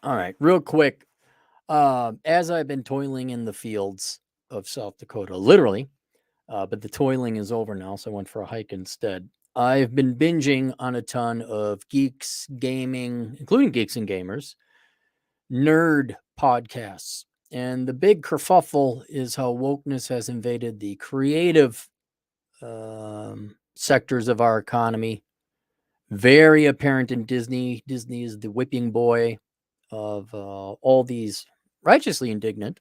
All right, real quick. As I've been toiling in the fields of South Dakota, literally, but the toiling is over now, so I went for a hike instead. I've been binging on a ton of geeks, gaming, including geeks and gamers, nerd podcasts. And the big kerfuffle is how wokeness has invaded the creative sectors of our economy. Very apparent in Disney. Disney is the whipping boy of all these righteously indignant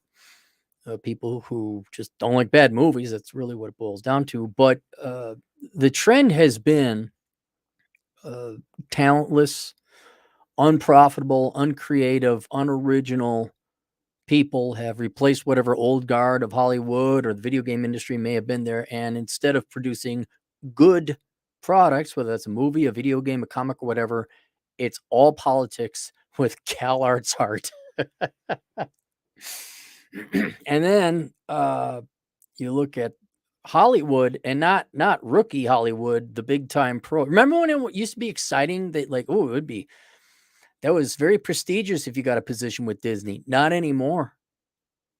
people who just don't like bad movies. That's really what it boils down to. But the trend has been talentless, unprofitable, uncreative, unoriginal people have replaced whatever old guard of Hollywood or the video game industry may have been there. And instead of producing good products, whether that's a movie, a video game, a comic, or whatever, it's all politics with Cal Arts art. And then you look at Hollywood, and not rookie Hollywood, the big time pro. Remember when it used to be exciting that like, oh, it would be, that was very prestigious if you got a position with Disney. Not anymore.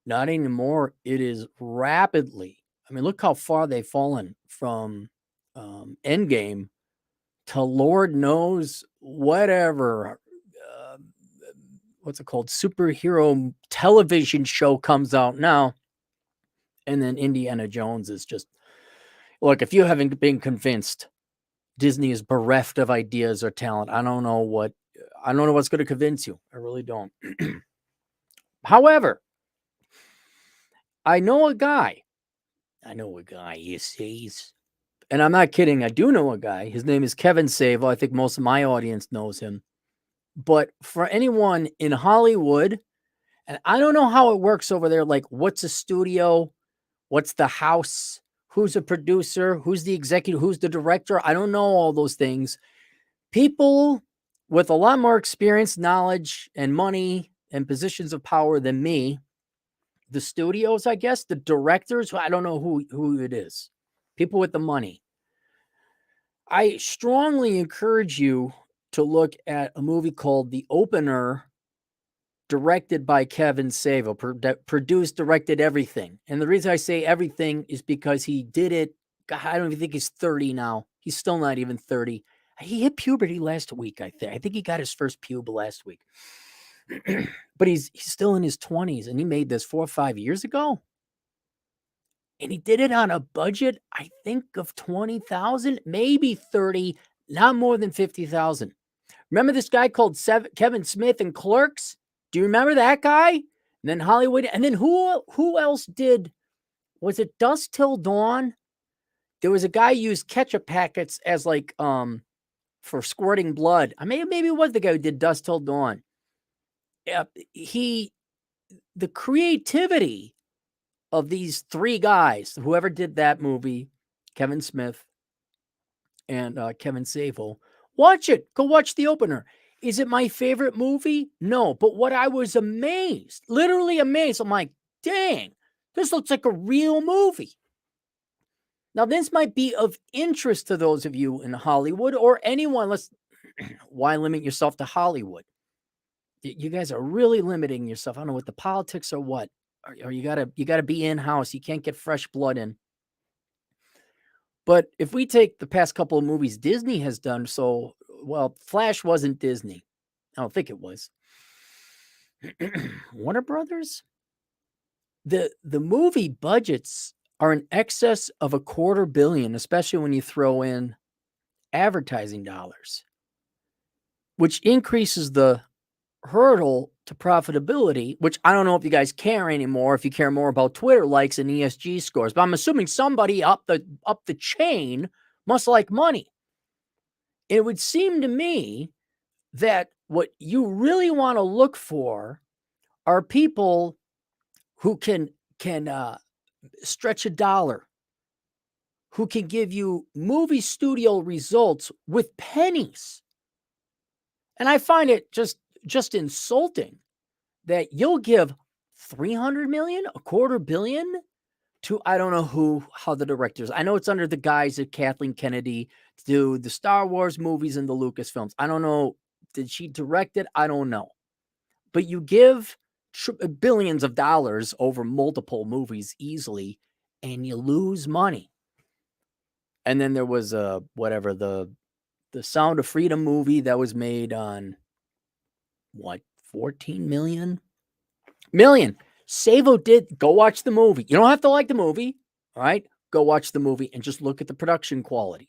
Not anymore. It is rapidly. I mean, look how far they've fallen from Endgame to Lord knows whatever. What's it called? Superhero television show comes out now. And then Indiana Jones is just, look, if you haven't been convinced Disney is bereft of ideas or talent, I don't know what's going to convince you. I really don't. However, I know a guy, he says, and I'm not kidding. I do know a guy. His name is Kevin Savo. I think most of my audience knows him. But for anyone in Hollywood, and I don't know how it works over there, like what's a studio? What's the house? Who's a producer? Who's the executive? Who's the director? I don't know all those things. People with a lot more experience, knowledge, and money and positions of power than me, the studios, I guess, the directors, I don't know who it is. People with the money. I strongly encourage you to look at a movie called The Opener, directed by Kevin Savo, produced, directed everything. And the reason I say everything is because he did it. God, I don't even think he's 30 now. He's still not even 30. He hit puberty last week, I think. I think he got his first pube last week. But he's still in his 20s, and he made this 4 or 5 years ago. And he did it on a budget, I think, of 20,000, maybe 30, not more than 50,000. Remember this guy called Kevin Smith in Clerks? Do you remember that guy? And then Hollywood. And then who else did? Was it Dusk Till Dawn? There was a guy who used ketchup packets as like for squirting blood. I mean, maybe it was the guy who did Dusk Till Dawn. The creativity of these three guys, whoever did that movie, Kevin Smith and Kevin Savo, watch it. Go watch The Opener. Is it my favorite movie? No, but what I was amazed, literally amazed, I'm like, dang, this looks like a real movie. Now, this might be of interest to those of you in Hollywood or anyone. Why limit yourself to Hollywood? You guys are really limiting yourself. I don't know what the politics or what. Or you gotta be in-house. You can't get fresh blood in. But if we take the past couple of movies Disney has done, Flash wasn't Disney. I don't think it was. Warner Brothers? The movie budgets are in excess of $250 million, especially when you throw in advertising dollars, which increases the hurdle to profitability, which I don't know if you guys care anymore, if you care more about Twitter likes and ESG scores, but I'm assuming somebody up the chain must like money. It would seem to me that what you really want to look for are people who can stretch a dollar, who can give you movie studio results with pennies. And I find it just insulting that you'll give $300 million, $250 million to, I don't know how the directors, I know it's under the guise of Kathleen Kennedy to do the Star Wars movies and the Lucasfilms. I don't know. Did she direct it? I don't know. but you give billions of dollars over multiple movies easily, and you lose money. And then there was whatever the Sound of Freedom movie that was made on what 14 million. Savo did go watch the movie. You don't have to like the movie, all right? Go watch the movie and just look at the production quality.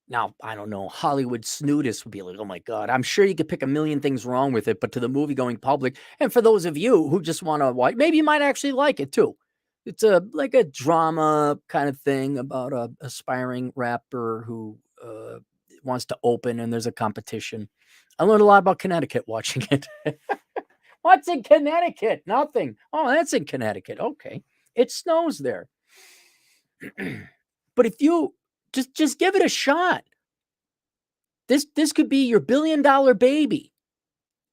Now, I don't know, Hollywood snootists would be like, oh my God, I'm sure you could pick a million things wrong with it, but to the movie going public, and for those of you who just want to watch, maybe you might actually like it too. It's like a drama kind of thing about a aspiring rapper who wants to open and there's a competition. I learned a lot about Connecticut watching it. What's in Connecticut? Nothing. Oh, that's in Connecticut. Okay. It snows there. But if you just give it a shot. This could be your billion-dollar baby.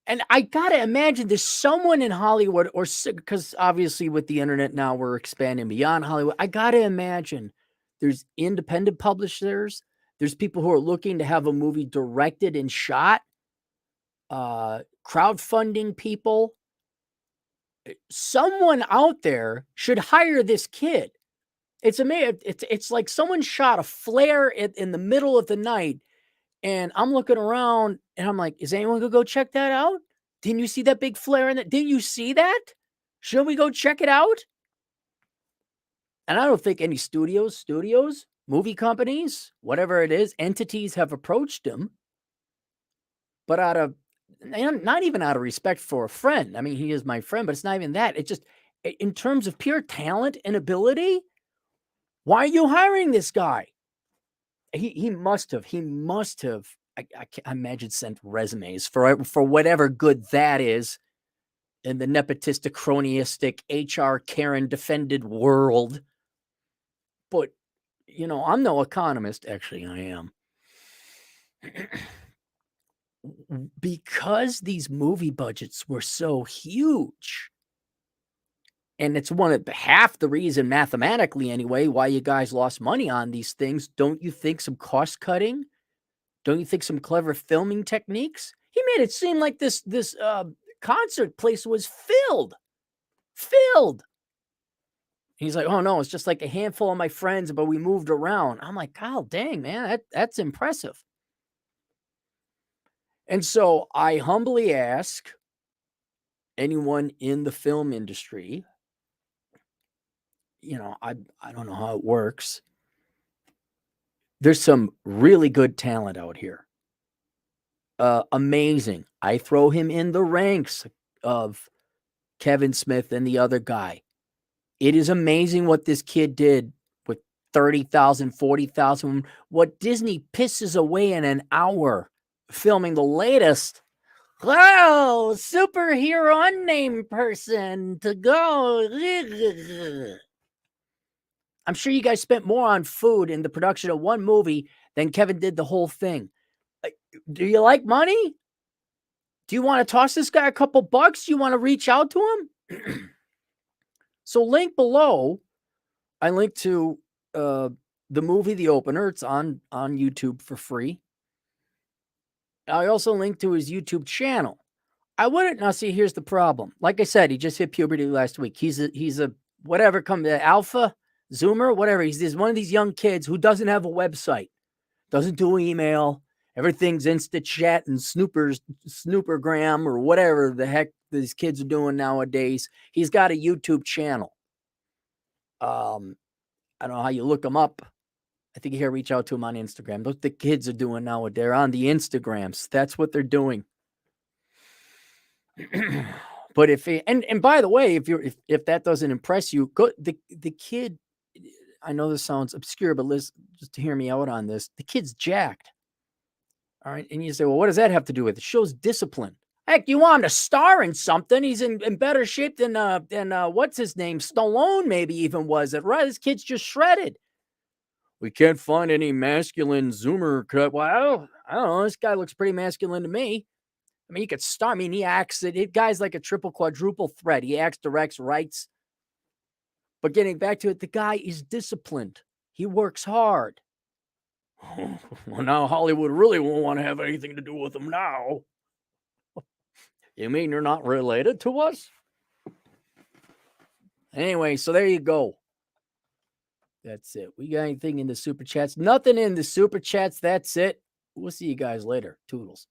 And I gotta imagine there's someone in Hollywood, or because obviously with the internet now we're expanding beyond Hollywood. I gotta imagine there's independent publishers. There's people who are looking to have a movie directed and shot. Crowdfunding people. Someone out there should hire this kid. It's amazing. It's like someone shot a flare in the middle of the night. And I'm looking around and I'm like, is anyone gonna go check that out? Didn't you see that big flare in that? Didn't you see that? Should we go check it out? And I don't think any studios, movie companies, whatever it is, entities have approached him. But not even out of respect for a friend. I mean, he is my friend, but it's not even that. It's just in terms of pure talent and ability. Why are you hiring this guy? He must have. I can't imagine sent resumes for whatever good that is in the nepotistic, cronyistic, HR Karen defended world. But I'm no economist. Actually, I am. Because these movie budgets were so huge. And it's half the reason, mathematically anyway, why you guys lost money on these things. Don't you think some cost cutting? Don't you think some clever filming techniques? He made it seem like this concert place was filled. He's like, oh no, it's just like a handful of my friends, but we moved around. I'm like, God dang, man, that's impressive. And so I humbly ask anyone in the film industry, I don't know how it works. There's some really good talent out here. Amazing. I throw him in the ranks of Kevin Smith and the other guy. It is amazing what this kid did with 30,000, 40,000. What Disney pisses away in an hour filming the latest. Wow, superhero unnamed person to go. I'm sure you guys spent more on food in the production of one movie than Kevin did the whole thing. Do you like money? Do you want to toss this guy a couple bucks? Do you want to reach out to him? So link below, I link to the movie The Opener. It's on YouTube for free. I also link to his YouTube channel. I wouldn't. Now, see, here's the problem. Like I said, he just hit puberty last week. He's a whatever, alpha, Zoomer, whatever. He's one of these young kids who doesn't have a website, doesn't do email. Everything's Insta chat and Snoopergram or whatever the heck these kids are doing nowadays. He's got a YouTube channel. I don't know how you look him up. I think you can reach out to him on Instagram. Look, the kids are doing now. They're on the Instagrams. That's what they're doing. But and by the way, if that doesn't impress you, go the kid. I know this sounds obscure, but just to hear me out on this. The kid's jacked. All right. And you say, well, what does that have to do with it? It shows discipline. Heck, you want him to star in something. He's in better shape than what's his name? Stallone maybe even was it, right? This kid's just shredded. We can't find any masculine Zoomer cut. Well, I don't know. This guy looks pretty masculine to me. I mean, he could star. I mean, he acts it. Guy's like a triple, quadruple threat. He acts, directs, writes. But getting back to it, the guy is disciplined. He works hard. Well, now Hollywood really won't want to have anything to do with him now. You mean you're not related to us? Anyway, so there you go. That's it. We got anything in the super chats? Nothing in the super chats. That's it. We'll see you guys later. Toodles.